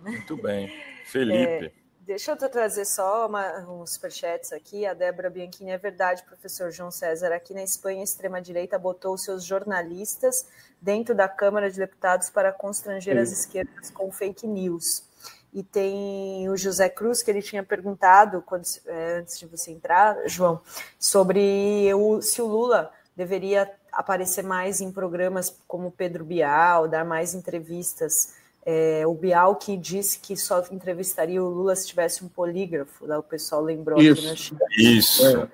Muito bem. Felipe. Deixa eu trazer só uns superchats aqui. A Débora Bianchini, é verdade, professor João César. Aqui na Espanha, a extrema-direita botou seus jornalistas dentro da Câmara de Deputados para constranger as esquerdas com fake news. E tem o José Cruz, que ele tinha perguntado, antes de você entrar, João, sobre se o Lula deveria aparecer mais em programas como Pedro Bial, dar mais entrevistas. O Bial que disse que só entrevistaria o Lula se tivesse um polígrafo, lá o pessoal lembrou aqui na China. Isso.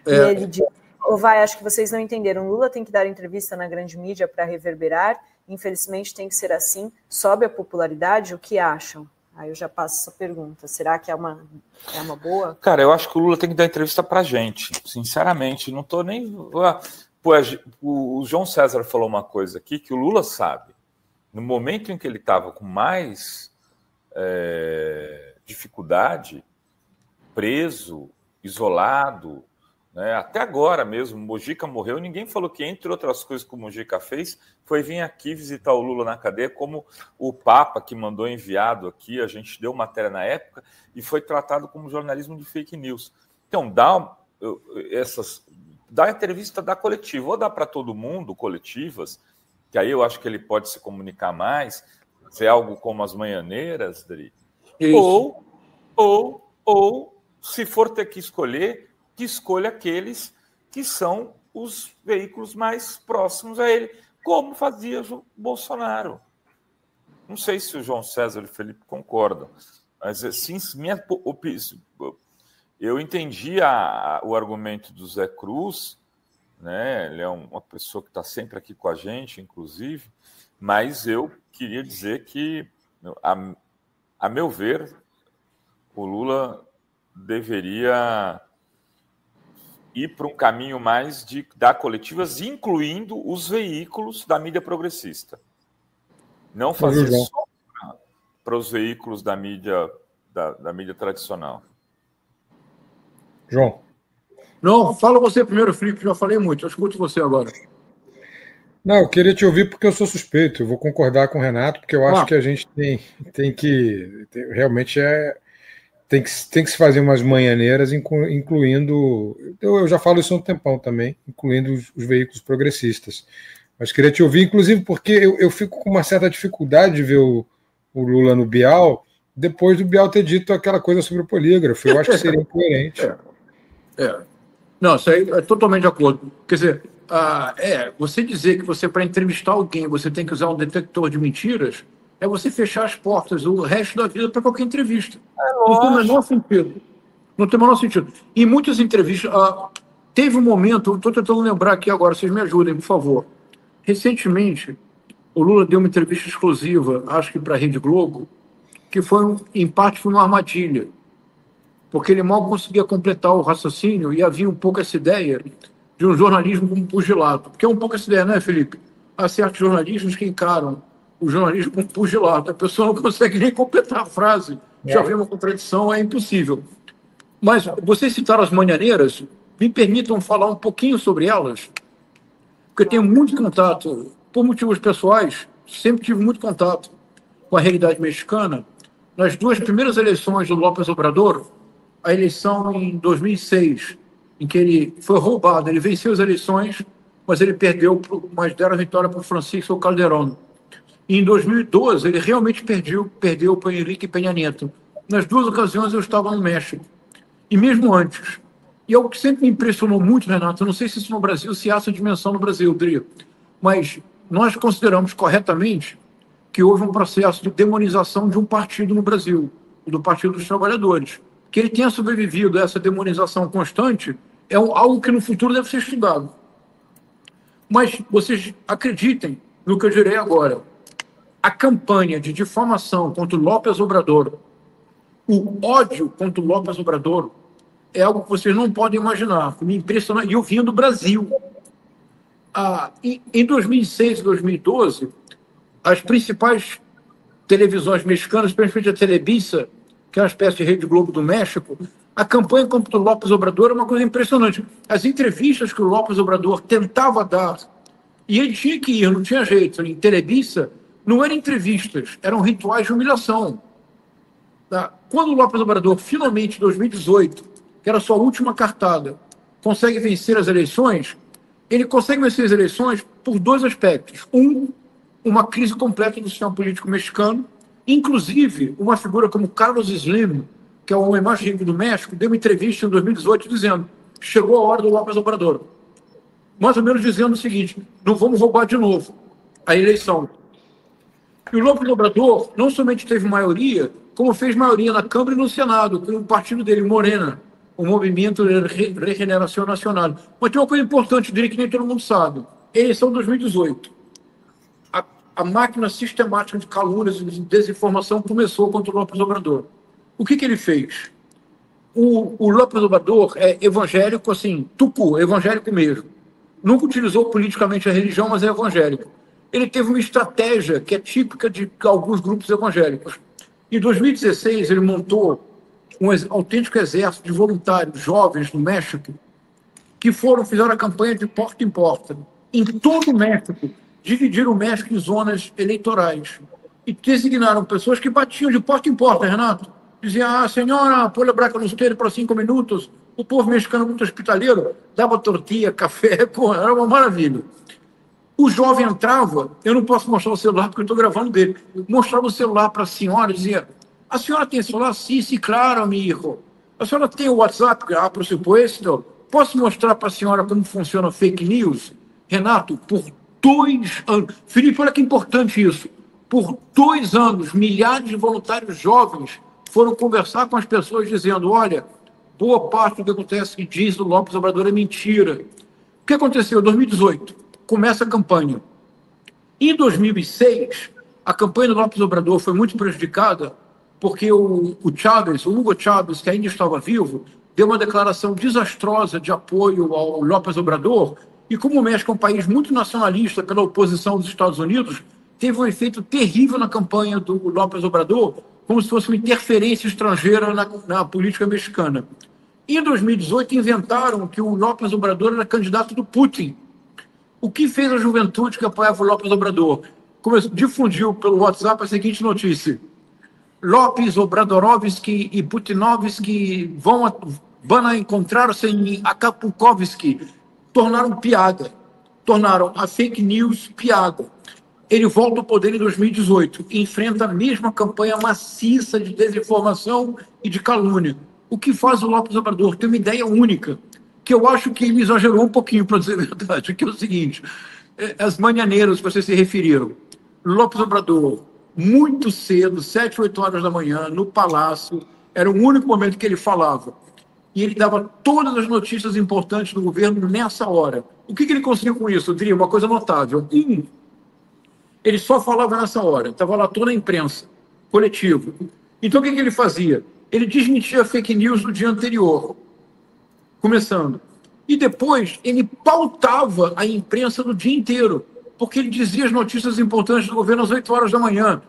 E ele disse, acho que vocês não entenderam, Lula tem que dar entrevista na grande mídia para reverberar, infelizmente tem que ser assim, sobe a popularidade, o que acham? Aí eu já passo essa pergunta, será que é uma boa? Cara, eu acho que o Lula tem que dar entrevista pra gente, sinceramente, não tô nem... O João César falou uma coisa aqui que o Lula sabe. No momento em que ele estava com mais dificuldade, preso, isolado, né? Até agora mesmo, Mojica morreu, ninguém falou que, entre outras coisas que o Mojica fez, foi vir aqui visitar o Lula na cadeia, como o Papa que mandou enviado aqui, a gente deu matéria na época, e foi tratado como jornalismo de fake news. Então, dá entrevista, dá coletiva, ou dá para todo mundo, coletivas, que aí eu acho que ele pode se comunicar mais, ser algo como as manhaneiras, Dri. Ou, se for ter que escolher, que escolha aqueles que são os veículos mais próximos a ele, como fazia o Bolsonaro. Não sei se o João César e o Felipe concordam, mas assim, eu entendi o argumento do Zé Cruz, né? Ele é uma pessoa que está sempre aqui com a gente, inclusive, mas eu queria dizer que, a meu ver, o Lula deveria ir para um caminho mais de dar coletivas, incluindo os veículos da mídia progressista. Não fazer só para os veículos da mídia tradicional. João. Não, fala você primeiro, Felipe, já falei muito, eu escuto você agora. Não, eu queria te ouvir porque eu sou suspeito, eu vou concordar com o Renato, porque eu acho que a gente tem que se fazer umas manhaneiras, incluindo, eu já falo isso há um tempão também, incluindo os veículos progressistas. Mas queria te ouvir, inclusive porque eu fico com uma certa dificuldade de ver o Lula no Bial, depois do Bial ter dito aquela coisa sobre o polígrafo. Eu acho que seria incoerente. Não, isso aí é totalmente de acordo. Quer dizer, você dizer que você, para entrevistar alguém, você tem que usar um detector de mentiras, é você fechar as portas o resto da vida para qualquer entrevista. Não tem o menor sentido. Não tem o menor sentido. Em muitas entrevistas, teve um momento, estou tentando lembrar aqui agora, vocês me ajudem, por favor. Recentemente, o Lula deu uma entrevista exclusiva, acho que para a Rede Globo, que em parte foi uma armadilha, porque ele mal conseguia completar o raciocínio e havia um pouco essa ideia de um jornalismo como pugilato. Porque é um pouco essa ideia, né, Felipe? Há certos jornalistas que encaram o jornalismo como pugilato. A pessoa não consegue nem completar a frase. Já vê uma contradição, é impossível. Mas vocês citaram as manhaneiras, me permitam falar um pouquinho sobre elas, porque eu tenho muito contato, por motivos pessoais, sempre tive muito contato com a realidade mexicana. Nas duas primeiras eleições do López Obrador, a eleição em 2006, em que ele foi roubado, ele venceu as eleições, mas ele perdeu, mas deram a vitória para o Francisco Calderón. E em 2012, ele realmente perdeu para o Henrique Peña Nieto. Nas duas ocasiões, eu estava no México. E mesmo antes. E algo que sempre me impressionou muito, Renato, eu não sei se isso no Brasil, se há essa dimensão no Brasil, Dri, mas nós consideramos corretamente que houve um processo de demonização de um partido no Brasil, do Partido dos Trabalhadores. Que ele tenha sobrevivido a essa demonização constante é algo que no futuro deve ser estudado. Mas vocês acreditem no que eu direi agora. A campanha de difamação contra o López Obrador, o ódio contra o López Obrador, é algo que vocês não podem imaginar. Me impressionou. E eu vim do Brasil. Em 2006 e 2012, as principais televisões mexicanas, principalmente a Televisa, que é uma espécie de Rede Globo do México, a campanha contra o López Obrador é uma coisa impressionante. As entrevistas que o López Obrador tentava dar, e ele tinha que ir, não tinha jeito, em Televisa, não eram entrevistas, eram rituais de humilhação. Tá? Quando o López Obrador, finalmente, em 2018, que era a sua última cartada, consegue vencer as eleições, ele consegue vencer as eleições por dois aspectos. Uma crise completa do sistema político mexicano, inclusive uma figura como Carlos Slim, que é o homem mais rico do México, deu uma entrevista em 2018 dizendo: chegou a hora do López Obrador. Mais ou menos dizendo o seguinte: não vamos roubar de novo a eleição. E o López Obrador não somente teve maioria, como fez maioria na Câmara e no Senado, com o partido dele, Morena, o Movimento de Regeneração Nacional. Mas tem uma coisa importante dele que nem todo mundo sabe. Eleição de 2018. A máquina sistemática de calúnias e de desinformação começou contra o López Obrador. O que ele fez? O López Obrador é evangélico, assim, tucu, evangélico mesmo. Nunca utilizou politicamente a religião, mas é evangélico. Ele teve uma estratégia que é típica de alguns grupos evangélicos. Em 2016, ele montou um autêntico exército de voluntários jovens no México que fizeram a campanha de porta em porta. Em todo o México, dividiram o México em zonas eleitorais e designaram pessoas que batiam de porta em porta, Renato. Diziam: senhora, põe a braca no esteiro para 5 minutos. O povo mexicano muito hospitaleiro, dava tortilha, café, era uma maravilha. O jovem entrava, eu não posso mostrar o celular porque eu estou gravando dele, mostrava o celular para a senhora e dizia: a senhora tem celular? Sim, claro, amigo. A senhora tem o WhatsApp? Por supuesto. Posso mostrar para a senhora como funciona fake news? Renato, por 2 anos... Felipe, olha que importante isso. Por 2 anos, milhares de voluntários jovens foram conversar com as pessoas dizendo: olha, boa parte do que acontece que diz o López Obrador é mentira. O que aconteceu em 2018? Começa a campanha. Em 2006, a campanha do López Obrador foi muito prejudicada porque o Hugo Chávez, que ainda estava vivo, deu uma declaração desastrosa de apoio ao López Obrador, e como o México é um país muito nacionalista pela oposição dos Estados Unidos, teve um efeito terrível na campanha do López Obrador, como se fosse uma interferência estrangeira na política mexicana. Em 2018, inventaram que o López Obrador era candidato do Putin. O que fez a juventude que apoiava o López Obrador? Difundiu pelo WhatsApp a seguinte notícia: López Obradorovski e Putinovski vão encontrar-se em Acapulcovski. Tornaram piada. Tornaram a fake news piada. Ele volta ao poder em 2018 e enfrenta a mesma campanha maciça de desinformação e de calúnia. O que faz o López Obrador? Tem uma ideia única, que eu acho que ele exagerou um pouquinho, para dizer a verdade, que é o seguinte: as mañaneras que vocês se referiram. López Obrador, muito cedo, 7, 8 horas da manhã, no Palácio, era o único momento que ele falava. E ele dava todas as notícias importantes do governo nessa hora. O que ele conseguiu com isso? Eu diria uma coisa notável. Ele só falava nessa hora. Estava lá toda a imprensa, coletivo. Então, o que ele fazia? Ele desmentia fake news no dia anterior, começando. E depois, ele pautava a imprensa no dia inteiro, porque ele dizia as notícias importantes do governo às 8 horas da manhã.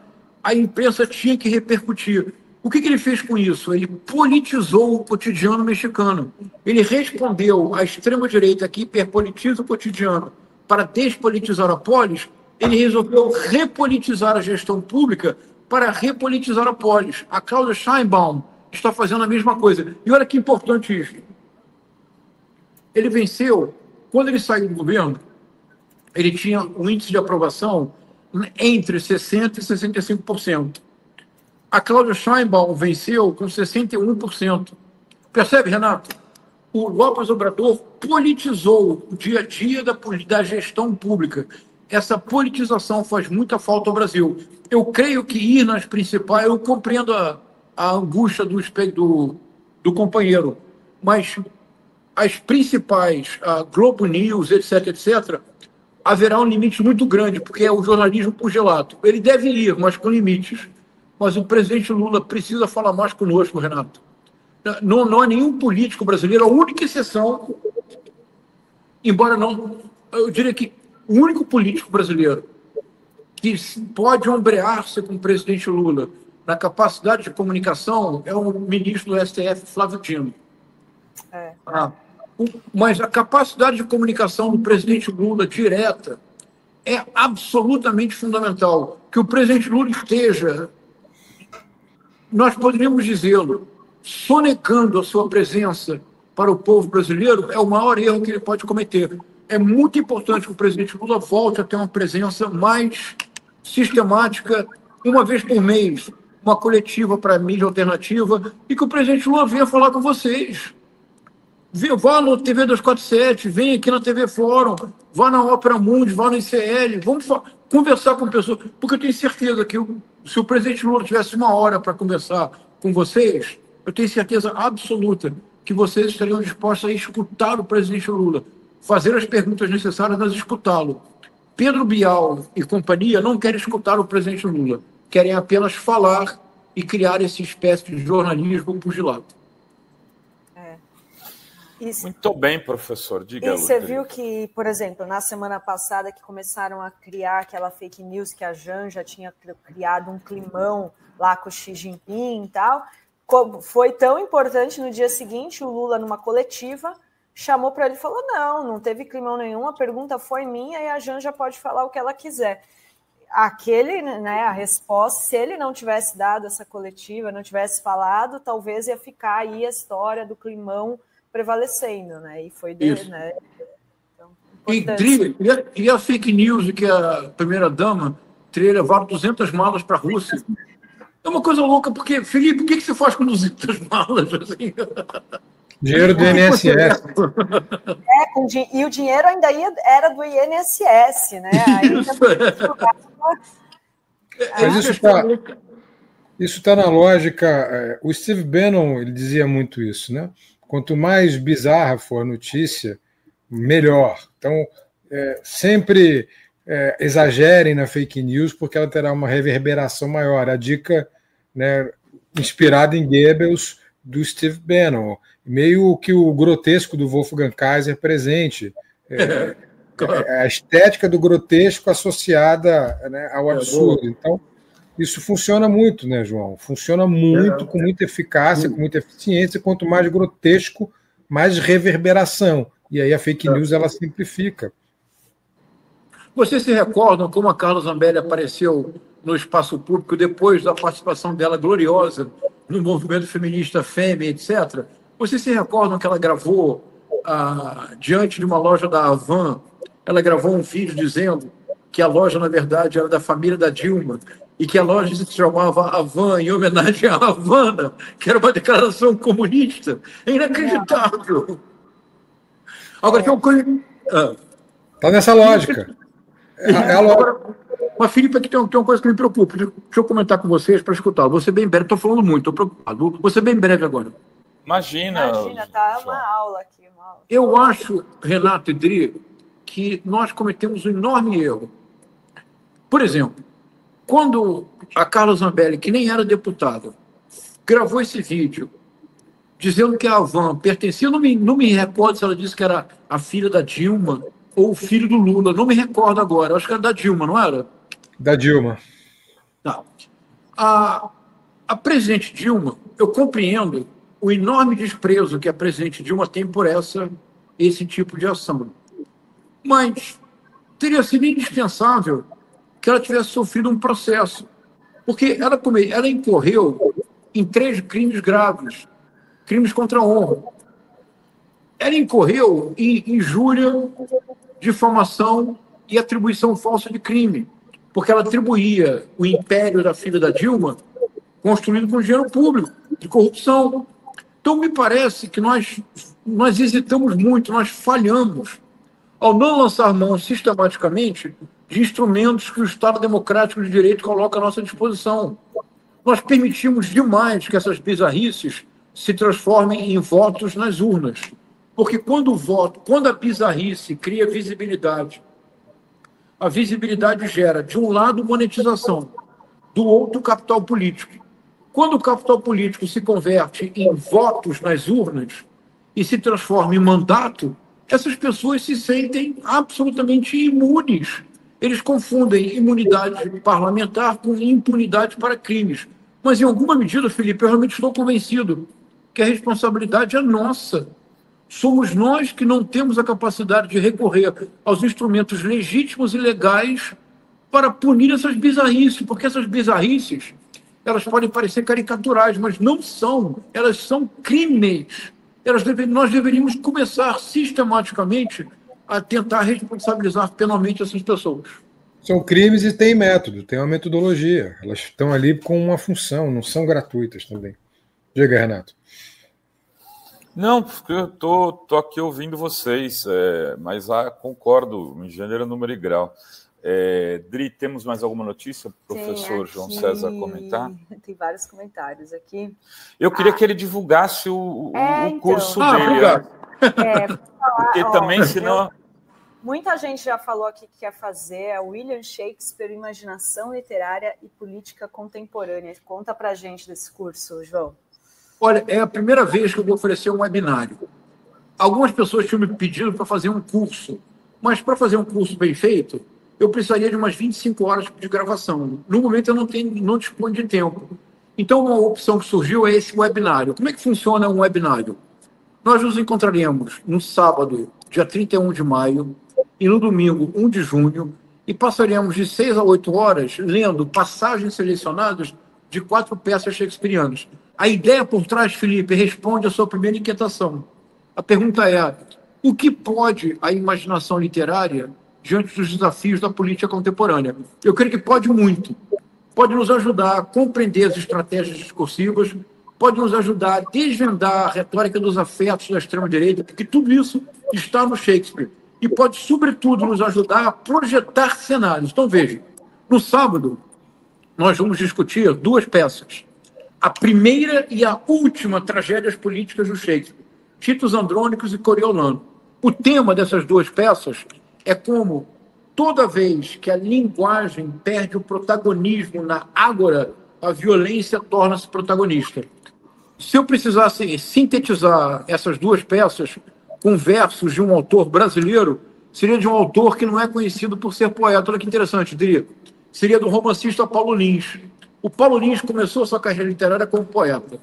A imprensa tinha que repercutir. O que ele fez com isso? Ele politizou o cotidiano mexicano. Ele respondeu à extrema-direita que hiperpolitiza o cotidiano para despolitizar a polis. Ele resolveu repolitizar a gestão pública para repolitizar a polis. A Claudia Sheinbaum está fazendo a mesma coisa. E olha que importante isso. Ele venceu, quando ele saiu do governo, ele tinha um índice de aprovação entre 60% e 65%. A Claudia Sheinbaum venceu com 61%. Percebe, Renato? O López Obrador politizou o dia a dia da gestão pública. Essa politização faz muita falta ao Brasil. Eu creio que ir nas principais... Eu compreendo a angústia do companheiro, mas as principais, a Globo News, etc., haverá um limite muito grande, porque é o jornalismo pugilado. Ele deve ir, mas com limites. Mas o presidente Lula precisa falar mais conosco, Renato. Não há nenhum político brasileiro, a única exceção, embora não... Eu diria que o único político brasileiro que pode ombrear-se com o presidente Lula na capacidade de comunicação é o ministro do STF, Flávio Dino. Mas a capacidade de comunicação do presidente Lula direta é absolutamente fundamental. que o presidente Lula esteja, nós poderíamos dizê-lo, sonegando a sua presença para o povo brasileiro, é o maior erro que ele pode cometer. É muito importante que o presidente Lula volte a ter uma presença mais sistemática, uma vez por mês, uma coletiva para a mídia alternativa, e que o presidente Lula venha falar com vocês. Vá no TV 247, vem aqui na TV Fórum, vá na Ópera Mundi, vá no ICL, vamos conversar com pessoas, porque eu tenho certeza que se o presidente Lula tivesse uma hora para conversar com vocês, eu tenho certeza absoluta que vocês estariam dispostos a escutar o presidente Lula, fazer as perguntas necessárias, mas escutá-lo. Pedro Bial e companhia não querem escutar o presidente Lula, querem apenas falar e criar essa espécie de jornalismo pugilato. Muito bem, professor. Diga, e você viu que, por exemplo, na semana passada que começaram a criar aquela fake news que a Janja tinha criado um climão lá com o Xi Jinping e tal, foi tão importante no dia seguinte, o Lula, numa coletiva, chamou para ele e falou, não teve climão nenhum, a pergunta foi minha e a Janja pode falar o que ela quiser. A resposta, se ele não tivesse dado essa coletiva, não tivesse falado, talvez ia ficar aí a história do climão prevalecendo, né? E foi dele, né? Então, e a fake news que a primeira-dama teria levado 200 malas para a Rússia. É uma coisa louca, porque, Felipe, o que você faz com 200 malas? Assim? Dinheiro do INSS. E o dinheiro ainda era do INSS, né? Mas isso está na lógica. O Steve Bannon, ele dizia muito isso, né? Quanto mais bizarra for a notícia, melhor. Então, sempre exagerem na fake news, porque ela terá uma reverberação maior. A dica, né, inspirada em Goebbels, do Steve Bannon. Meio que o grotesco do Wolfgang Kaiser presente. A estética do grotesco associada, né, ao absurdo. Então, isso funciona muito, né, João? Funciona muito, com muita eficácia, com muita eficiência. Quanto mais grotesco, mais reverberação. E aí a fake news, ela simplifica. Vocês se recordam como a Carla Zambelli apareceu no espaço público depois da participação dela gloriosa no movimento feminista FEME, etc.? Vocês se recordam que ela gravou, diante de uma loja da Havan, ela gravou um vídeo dizendo que a loja, na verdade, era da família da Dilma, e que a loja se chamava Havan em homenagem à Havana, que era uma declaração comunista. É inacreditável. Agora, tem uma coisa... Está nessa lógica. Agora, mas, Felipe, aqui tem uma coisa que me preocupa. Deixa eu comentar com vocês para escutar. Vou ser bem breve, estou falando muito, estou preocupado. Vou ser bem breve agora. Imagina, tá uma aula aqui. Eu acho, Renato e Dri, que nós cometemos um enorme erro. Por exemplo, quando a Carla Zambelli, que nem era deputada, gravou esse vídeo dizendo que a Havan pertencia, não me recordo se ela disse que era a filha da Dilma ou o filho do Lula, não me recordo agora, acho que era da Dilma, não era? Da Dilma. Tá. A presidente Dilma, eu compreendo o enorme desprezo que a presidente Dilma tem por esse tipo de ação. Mas teria sido indispensável que ela tivesse sofrido um processo, porque ela incorreu em 3 crimes graves, crimes contra a honra. Ela incorreu em injúria, difamação e atribuição falsa de crime, porque ela atribuía o império da filha da Dilma construído com dinheiro público, de corrupção. Então, me parece que nós hesitamos muito, nós falhamos ao não lançar mão sistematicamente de instrumentos que o Estado Democrático de Direito coloca à nossa disposição. Nós permitimos demais que essas bizarrices se transformem em votos nas urnas. Porque quando a bizarrice cria visibilidade, a visibilidade gera, de um lado, monetização, do outro, capital político. Quando o capital político se converte em votos nas urnas e se transforma em mandato, essas pessoas se sentem absolutamente imunes. Eles confundem imunidade parlamentar com impunidade para crimes. Mas, em alguma medida, Felipe, eu realmente estou convencido que a responsabilidade é nossa. Somos nós que não temos a capacidade de recorrer aos instrumentos legítimos e legais para punir essas bizarrices, porque essas bizarrices, elas podem parecer caricaturais, mas não são. Elas são crimes. Nós deveríamos começar sistematicamente a tentar responsabilizar penalmente essas pessoas. São crimes e tem método, tem uma metodologia. Elas estão ali com uma função, não são gratuitas também. Diga, Renato. Não, porque eu tô aqui ouvindo vocês, mas concordo em gênero, número e grau. Dri, temos mais alguma notícia para o professor João César comentar? Tem vários comentários aqui. Eu queria que ele divulgasse o curso dele. Obrigado. Porque também, senão... Muita gente já falou aqui que quer fazer William Shakespeare, Imaginação Literária e Política Contemporânea. Conta pra gente desse curso, João. Olha, é a primeira vez que eu vou oferecer um webinário. Algumas pessoas tinham me pedido para fazer um curso, mas para fazer um curso bem feito, eu precisaria de umas 25 horas de gravação. No momento, eu não disponho de tempo. Então, uma opção que surgiu é esse webinário. Como é que funciona um webinário? Nós nos encontraremos no sábado, dia 31 de maio, e no domingo, 1 de junho, e passaremos de 6 a 8 horas lendo passagens selecionadas de 4 peças shakespearianas. A ideia por trás, Felipe, responde à sua primeira inquietação. A pergunta é: o que pode a imaginação literária diante dos desafios da política contemporânea? Eu creio que pode muito. Pode nos ajudar a compreender as estratégias discursivas, pode nos ajudar a desvendar a retórica dos afetos da extrema-direita, porque tudo isso está no Shakespeare. E pode, sobretudo, nos ajudar a projetar cenários. Então, veja, no sábado, nós vamos discutir 2 peças. A primeira e a última tragédias políticas do Shakespeare, Titus Andrônicos e Coriolano. O tema dessas 2 peças é como, toda vez que a linguagem perde o protagonismo na ágora, a violência torna-se protagonista. Se eu precisasse sintetizar essas 2 peças com versos de um autor brasileiro, seria de um autor que não é conhecido por ser poeta. Olha que interessante, diria. Seria do romancista Paulo Lins. O Paulo Lins começou sua carreira literária como poeta.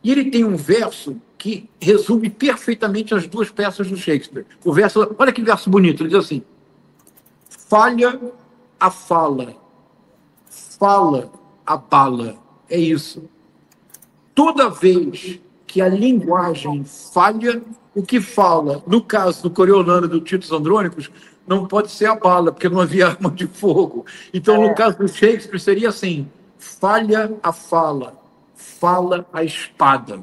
E ele tem um verso que resume perfeitamente as 2 peças do Shakespeare. O verso, olha que verso bonito, ele diz assim: falha a fala, fala a bala. É isso. Toda vez que a linguagem falha, o que fala, no caso do Coriolano e do Titus Andrônicos, não pode ser a bala, porque não havia arma de fogo. Então, no caso do Shakespeare, seria assim: falha a fala, fala a espada.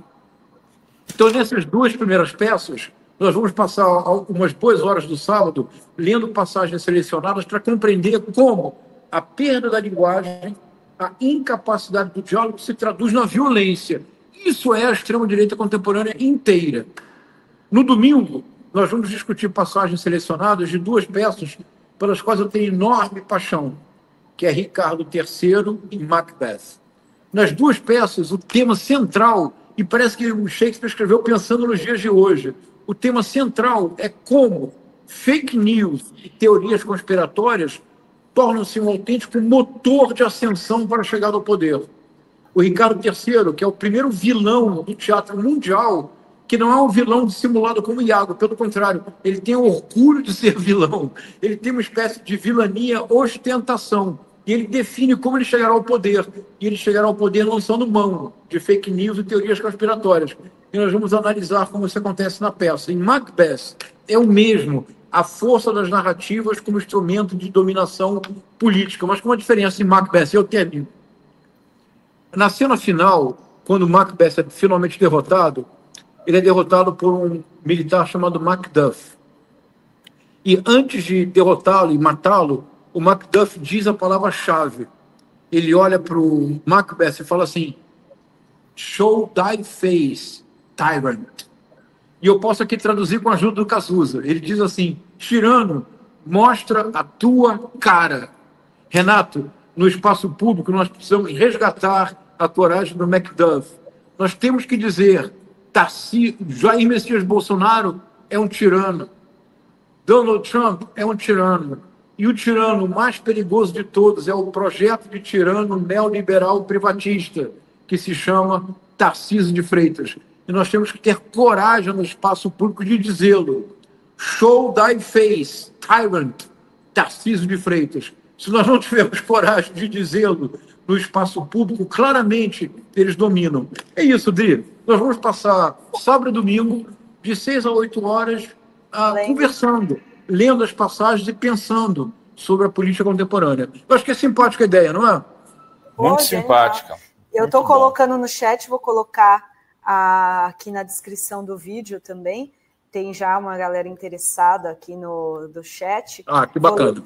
Então, nessas 2 primeiras peças, nós vamos passar umas boas horas do sábado lendo passagens selecionadas para compreender como a perda da linguagem, a incapacidade do diálogo se traduz na violência. Isso é a extrema-direita contemporânea inteira. No domingo, nós vamos discutir passagens selecionadas de 2 peças pelas quais eu tenho enorme paixão, que é Ricardo III e Macbeth. Nas 2 peças, o tema central, e parece que o Shakespeare escreveu pensando nos dias de hoje, o tema central é como fake news e teorias conspiratórias tornam-se um autêntico motor de ascensão para a chegada ao poder. O Ricardo III, que é o primeiro vilão do teatro mundial, que não é um vilão dissimulado como Iago, pelo contrário, ele tem orgulho de ser vilão, ele tem uma espécie de vilania ostentação, e ele define como ele chegará ao poder, e ele chegará ao poder lançando mão de fake news e teorias conspiratórias. E nós vamos analisar como isso acontece na peça. Em Macbeth, é o mesmo, a força das narrativas como instrumento de dominação política, mas com uma diferença em Macbeth, eu termino. Na cena final, quando Macbeth é finalmente derrotado, ele é derrotado por um militar chamado Macduff. E antes de derrotá-lo e matá-lo, o Macduff diz a palavra-chave. Ele olha para o Macbeth e fala assim: show thy face, tyrant. E eu posso aqui traduzir com a ajuda do Cazuza. Ele diz assim: tirano, mostra a tua cara. Renato, no espaço público, nós precisamos resgatar a coragem do Macduff. Nós temos que dizer: Jair Messias Bolsonaro é um tirano. Donald Trump é um tirano. E o tirano mais perigoso de todos é o projeto de tirano neoliberal privatista, que se chama Tarcísio de Freitas. E nós temos que ter coragem no espaço público de dizê-lo. Show thy face, tyrant, Tarcísio de Freitas. se nós não tivermos coragem de dizê-lo no espaço público, claramente eles dominam. É isso, Dri. Nós vamos passar sábado e domingo, de 6 a 8 horas, conversando, lendo as passagens e pensando sobre a política contemporânea. Eu acho que é simpática a ideia, não é? Muito simpática. Eu estou colocando no chat, vou colocar aqui na descrição do vídeo também. Tem já uma galera interessada aqui do chat. Que bacana.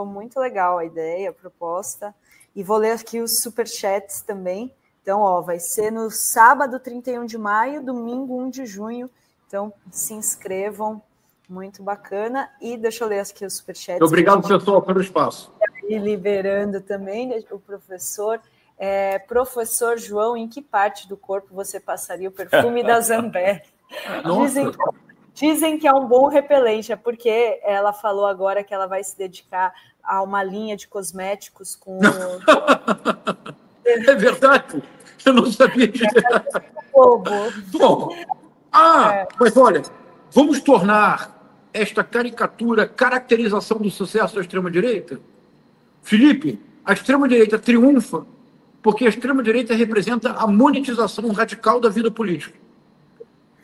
Muito legal a ideia, a proposta. E vou ler aqui os superchats também. Então, vai ser no sábado, 31 de maio, domingo, 1 de junho. Então, se inscrevam. Muito bacana. E deixa eu ler aqui os superchats. Obrigado, pessoal, pelo espaço. E liberando também o professor. Professor João, em que parte do corpo você passaria o perfume da Zambelli? Dizem que é um bom repelente, é porque ela falou agora que ela vai se dedicar a uma linha de cosméticos com... É verdade? Eu não sabia disso. Bom, mas olha, vamos tornar esta caracterização do sucesso da extrema-direita? Felipe, a extrema-direita triunfa porque a extrema-direita representa a monetização radical da vida política.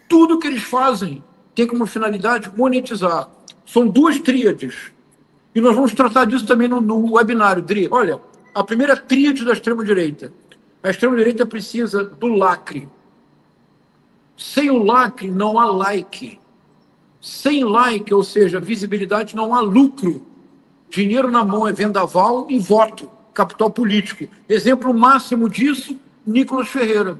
Tudo que eles fazem tem como finalidade monetizar. São duas tríades. E nós vamos tratar disso também no webinário, Dri. Olha, a primeira tríade da extrema-direita. A extrema-direita precisa do lacre. Sem o lacre, não há like. Sem like, ou seja, visibilidade, não há lucro. Dinheiro na mão é vendaval e voto, capital político. Exemplo máximo disso, Nicolas Ferreira.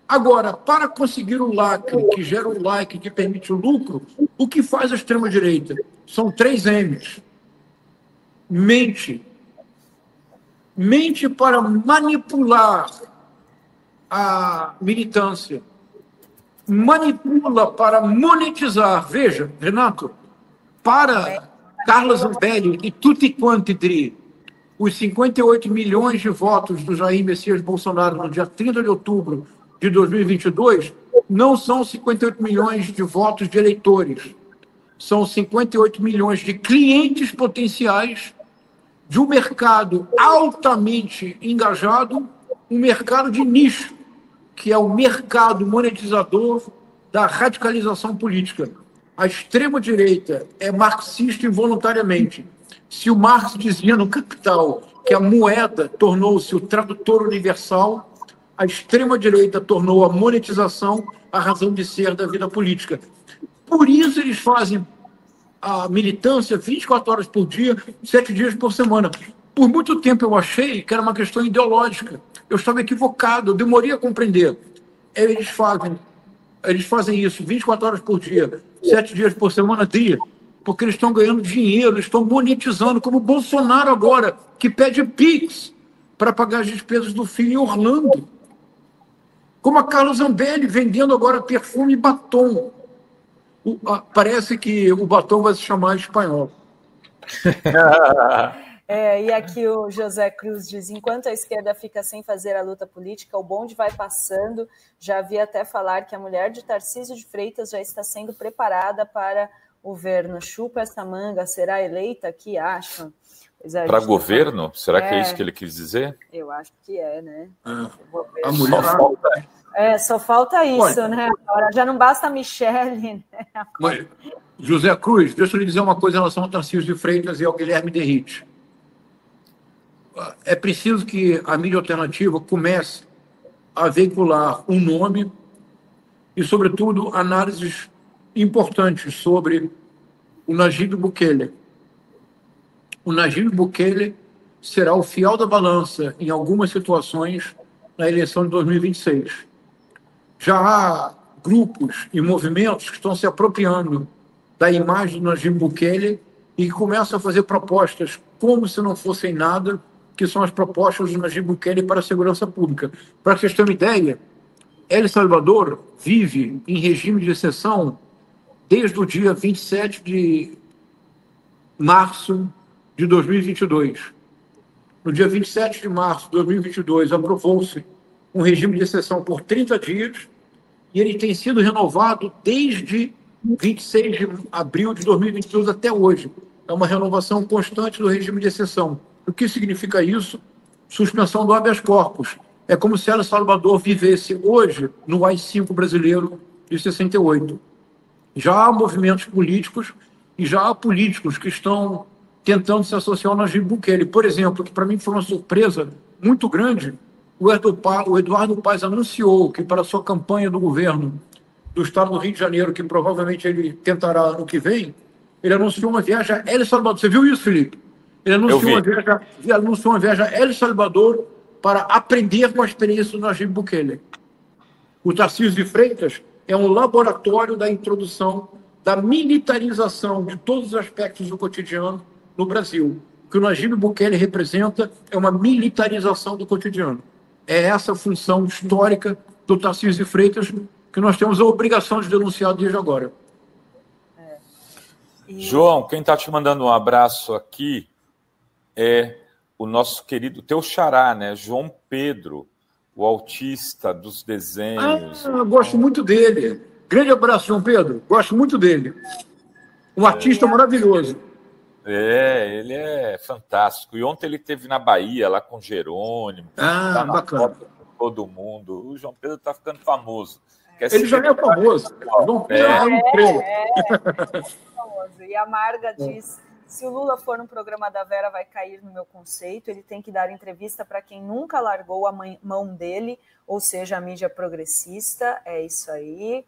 Agora, para conseguir o lacre, que gera o like, que permite o lucro, o que faz a extrema-direita? São 3 M's. Mente. Mente para manipular a militância. Manipula para monetizar. Veja, Renato, para Carla Zambelli e tutti quanti, Dri, os 58 milhões de votos do Jair Messias Bolsonaro no dia 30 de outubro de 2022 não são 58 milhões de votos de eleitores. São 58 milhões de clientes potenciais de um mercado altamente engajado, um mercado de nicho, que é o mercado monetizador da radicalização política. A extrema-direita é marxista involuntariamente. Se o Marx dizia no Capital que a moeda tornou-se o tradutor universal, a extrema-direita tornou a monetização a razão de ser da vida política. Por isso eles fazem a militância 24 horas por dia, 7 dias por semana. Por muito tempo eu achei que era uma questão ideológica. Eu estava equivocado, eu demorei a compreender. Eles fazem isso 24 horas por dia, 7 dias por semana, porque eles estão ganhando dinheiro, eles estão monetizando, como o Bolsonaro agora, que pede Pix para pagar as despesas do filho em Orlando. Como a Carla Zambelli vendendo agora perfume e batom. Parece que o batom vai se chamar espanhol. E aqui o José Cruz diz: enquanto a esquerda fica sem fazer a luta política, o bonde vai passando. Já vi até falar que a mulher de Tarcísio de Freitas já está sendo preparada para o governo. Chupa essa manga, será eleita? Que acham? Para governo? Será que é isso que ele quis dizer? Eu acho que é, né? A mulher... Só falta isso, né? Agora já não basta a Michele, né? Mas, José Cruz, deixa eu lhe dizer uma coisa em relação ao Tarcísio de Freitas e ao Guilherme Derrite. É preciso que a mídia alternativa comece a veicular um nome e, sobretudo, análises importantes sobre o Nayib Bukele. O Nayib Bukele será o fiel da balança em algumas situações na eleição de 2026. Já há grupos e movimentos que estão se apropriando da imagem do Nayib Bukele e que começam a fazer propostas como se não fossem nada, que são as propostas do Nayib Bukele para a segurança pública. Para que vocês tenham uma ideia, El Salvador vive em regime de exceção desde o dia 27 de março de 2022. No dia 27 de março de 2022, aprovou-se um regime de exceção por 30 dias e ele tem sido renovado desde 26 de abril de 2022 até hoje. é uma renovação constante do regime de exceção. O que significa isso? Suspensão do habeas corpus. É como se El Salvador vivesse hoje no AI-5 brasileiro de 68. Já há movimentos políticos e já há políticos que estão tentando se associar ao Nayib Bukele. Por exemplo, que para mim foi uma surpresa muito grande, o Eduardo Paes anunciou que para a sua campanha do governo do estado do Rio de Janeiro, que provavelmente ele tentará ano que vem, ele anunciou uma viagem a El Salvador. Você viu isso, Felipe? Ele anunciou uma viagem a El Salvador para aprender com a experiência do Nayib Bukele. O Tarcísio de Freitas é um laboratório da introdução da militarização de todos os aspectos do cotidiano no Brasil. O que o Nayib Bukele representa é uma militarização do cotidiano. É essa a função histórica do Tarcísio de Freitas que nós temos a obrigação de denunciar desde agora. João, quem está te mandando um abraço aqui é o nosso querido, teu xará, né? João Pedro, o autista dos desenhos. Gosto muito dele. Grande abraço, João Pedro. Gosto muito dele. Um artista maravilhoso. Ele é fantástico. E ontem ele esteve na Bahia, lá com Jerônimo. Tá bacana. Todo mundo. O João Pedro está ficando famoso. Ele já é famoso. João Pedro é um estrela. Famoso. E a Marga diz: se o Lula for no programa da Vera, vai cair no meu conceito. Ele tem que dar entrevista para quem nunca largou a mão dele, ou seja, a mídia progressista. É isso aí.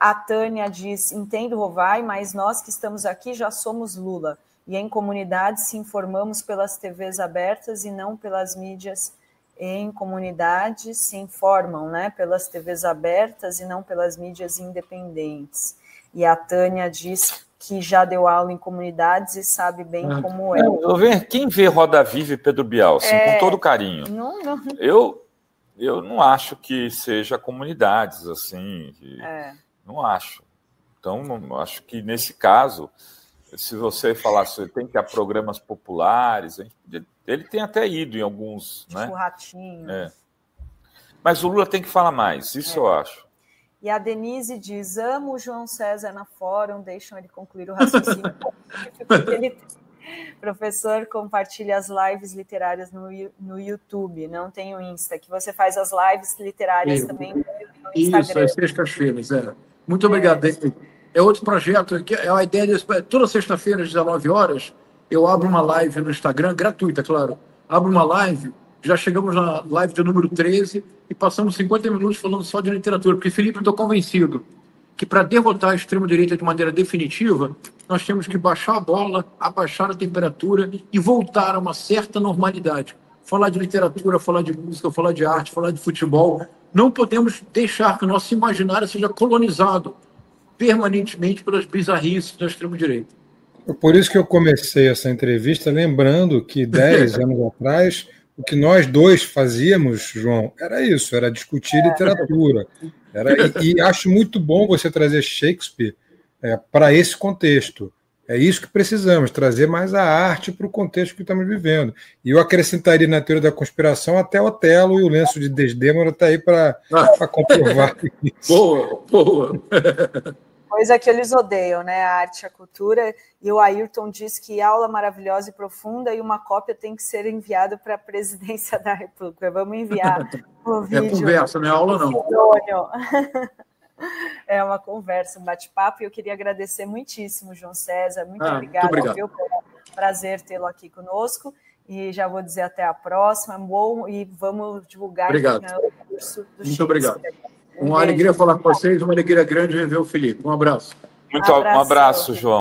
A Tânia diz: entendo, Rovai, mas nós que estamos aqui já somos Lula. E em comunidades se informamos pelas TVs abertas e não pelas mídias. Em comunidades se informam, né, pelas TVs abertas e não pelas mídias independentes. E a Tânia diz que já deu aula em comunidades e sabe bem como é. Quem vê Roda Viva e Pedro Bial, assim, com todo carinho. Não. Eu não acho que seja comunidades, assim. Não acho. Então, acho que nesse caso, se você falasse tem que ir a programas populares, ele tem até ido em alguns, tipo, né? Ratinho. Mas o Lula tem que falar mais, isso eu acho. E a Denise diz: amo o João César na Fórum, deixam ele concluir o raciocínio. Professor, compartilha as lives literárias no YouTube, não tem o Insta, que você faz as lives literárias também no Instagram. Isso, às sextas-feiras, Muito obrigado. É outro projeto, é a ideia desse... Toda sexta-feira, às 19 horas, eu abro uma live no Instagram, gratuita, claro. Abro uma live, já chegamos na live de número 13 e passamos 50 minutos falando só de literatura, porque, Felipe, eu estou convencido que para derrotar a extrema-direita de maneira definitiva, nós temos que baixar a bola, abaixar a temperatura e voltar a uma certa normalidade. Falar de literatura, falar de música, falar de arte, falar de futebol. Não podemos deixar que o nosso imaginário seja colonizado permanentemente pelas bizarrices da extrema-direita. Por isso que eu comecei essa entrevista lembrando que 10 anos atrás, o que nós dois fazíamos, João, era isso, era discutir literatura. E acho muito bom você trazer Shakespeare para esse contexto. É isso que precisamos, trazer mais a arte para o contexto que estamos vivendo. E eu acrescentaria na teoria da conspiração até Otelo, e o lenço de Desdémona está aí para comprovar isso. Boa. Coisa que eles odeiam, né? A arte e a cultura. E o Ayrton diz que aula maravilhosa e profunda e uma cópia tem que ser enviada para a presidência da República. Vamos enviar o vídeo. É conversa, não é aula, não. É uma conversa, um bate-papo. E eu queria agradecer muitíssimo, João César. Muito obrigado. Viu? Prazer tê-lo aqui conosco. E já vou dizer até a próxima. Bom, e vamos divulgar o curso do Muito obrigado. Uma alegria falar com vocês, uma alegria grande rever o Felipe. Um abraço. Um abraço, João.